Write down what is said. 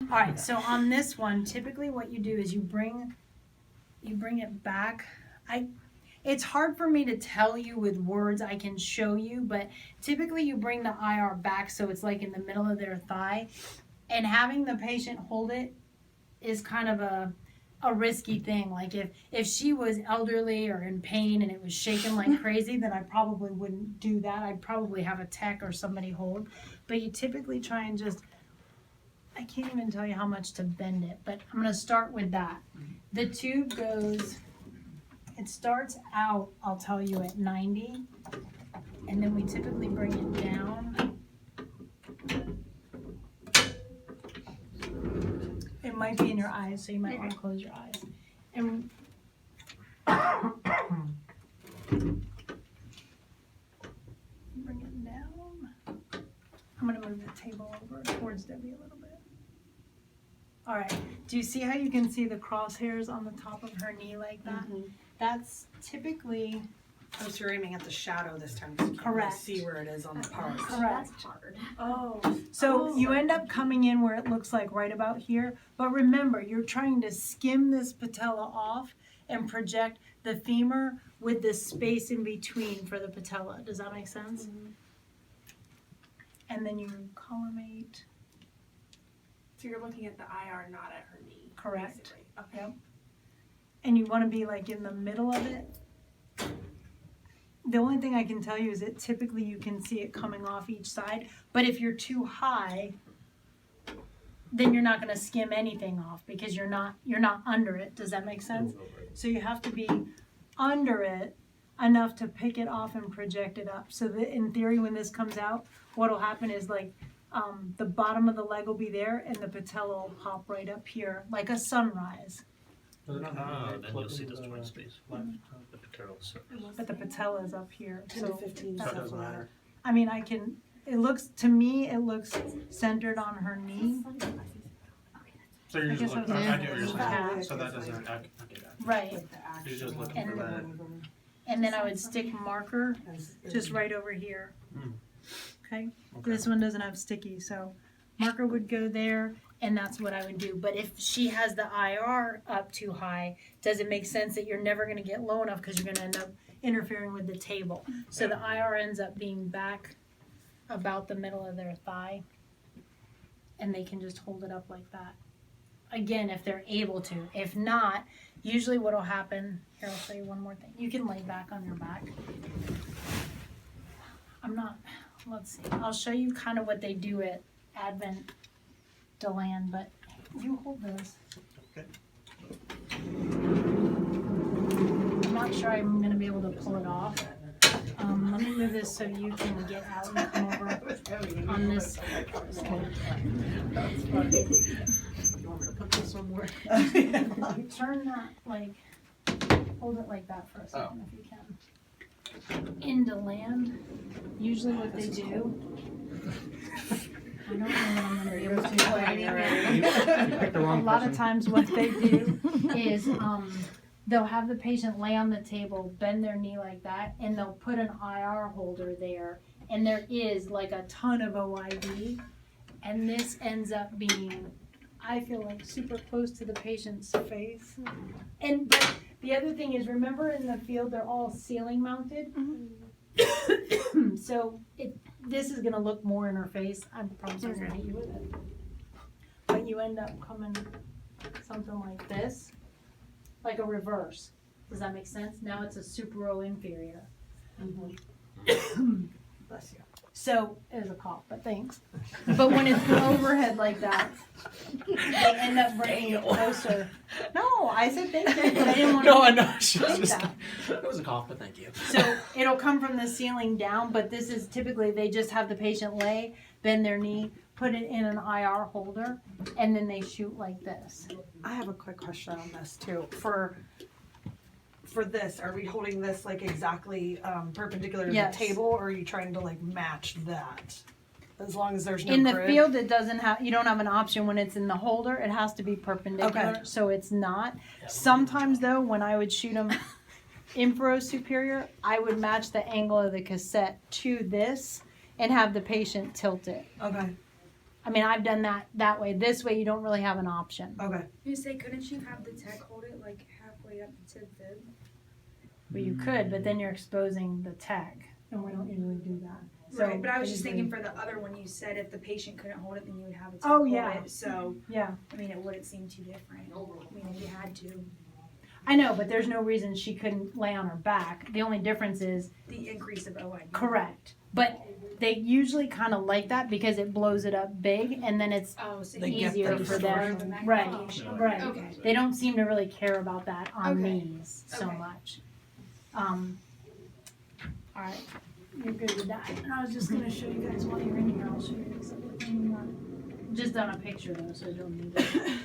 All right, so on this one, typically what you do is you bring it back. It's hard for me to tell you with words. I can show you, but typically you bring the IR back so it's like in the middle of their thigh, and having the patient hold it is kind of a risky thing. Like if she was elderly or in pain and it was shaking like crazy, then I probably wouldn't do that. I'd probably have a tech or somebody hold. But you typically try and just, I can't even tell you how much to bend it, but I'm going to start with that. The tube goes, it starts out, I'll tell you, at 90, and then we typically bring it down. It might be in your eyes, so you might want to close your eyes. And bring it down. I'm going to move the table over towards Debbie a little bit. All right. Do you see how you can see the crosshairs on the top of her knee like that? Mm-hmm. That's typically... Oh, so you're aiming at the shadow this time. You correct. Can't really see where it is on the part. Correct. That's hard. Oh. So you end up coming in where it looks like right about here. But remember, you're trying to skim this patella off and project the femur with this space in between for the patella. Does that make sense? Mm-hmm. And then you collimate. So you're looking at the IR, not at her knee. Correct. Basically. Okay. Yep. And you want to be like in the middle of it. The only thing I can tell you is that typically you can see it coming off each side. But if you're too high, then you're not going to skim anything off because you're not under it. Does that make sense? So you have to be under it enough to pick it off and project it up. So that in theory, when this comes out, what will happen is like the bottom of the leg will be there and the patella will pop right up here like a sunrise. Then you'll see this joint space. The patella. But the patella is up here. 10 to 15 that's doesn't matter. I mean, it looks centered on her knee. So you're I just guess looking, I I get what you're Yeah. saying. So that doesn't, I get that. Right. You're just looking for that. And then I would stick marker just right over here. Mm. Okay? Okay. This one doesn't have sticky, so marker would go there, and that's what I would do. But if she has the IR up too high, does it make sense that you're never going to get low enough because you're going to end up interfering with the table? So the IR ends up being back about the middle of their thigh, and they can just hold it up like that. Again, if they're able to. If not, usually what will happen, here I'll show you one more thing. You can lay back on your back. Let's see. I'll show you kind of what they do at Advent Deland, but you hold this. Okay. I'm not sure I'm going to be able to pull it off. Let me move this so you can get out and come over on this. That's funny. You want me to put this somewhere? Turn that, like, hold it like that for a second if you can. Into land, usually what they do, I don't know what I'm going to be able to do anyway. A lot of times what they do is they'll have the patient lay on the table, bend their knee like that, and they'll put an IR holder there, and there is like a ton of OID, and this ends up being, I feel like, super close to the patient's face. And but the other thing is, remember in the field they're all ceiling mounted, so this is gonna look more in her face. I'm probably gonna hit you with it, but you end up coming something like this, like a reverse. Does that make sense? Now it's a supero-inferior. Bless you. So, it was a cough, but thanks. But when it's overhead like that, they end up bringing it closer. No, I said thank you, but I didn't want to. No, I know. She was think just, that. it was a cough, but thank you. So it'll come from the ceiling down, but this is typically, they just have the patient lay, bend their knee, put it in an IR holder, and then they shoot like this. I have a quick question on this too. For this, are we holding this like exactly perpendicular to Yes. the table, or are you trying to like match that? As long as there's no In the grid? field, it doesn't have, you don't have an option when it's in the holder, it has to be perpendicular, Okay. so it's not. Sometimes though, when I would shoot them Infero superior, I would match the angle of the cassette to this and have the patient tilt it. Okay. I mean, I've done that way. This way, you don't really have an option. Okay. You say, couldn't you have the tech hold it like halfway up to the bib? But you could, but then you're exposing the tech, and we don't usually do that. So Right, but I was just usually- thinking for the other one, you said if the patient couldn't hold it, then you would have a tech Oh, hold yeah. it. So, Yeah, I mean, it wouldn't seem too different. I mean, if you had to. I know, but there's no reason she couldn't lay on her back. The only difference is The increase of OID. correct, but they usually kind of like that because it blows it up big, and then it's Oh, so They get easier the for More them. of a Right, magnification. right. Okay. They don't seem to really care about that on Okay. these so Okay. much. All right, you're good with that. And I was just gonna show you guys while you're in here. I'll show you this other thing. Just done a picture though, so don't need it.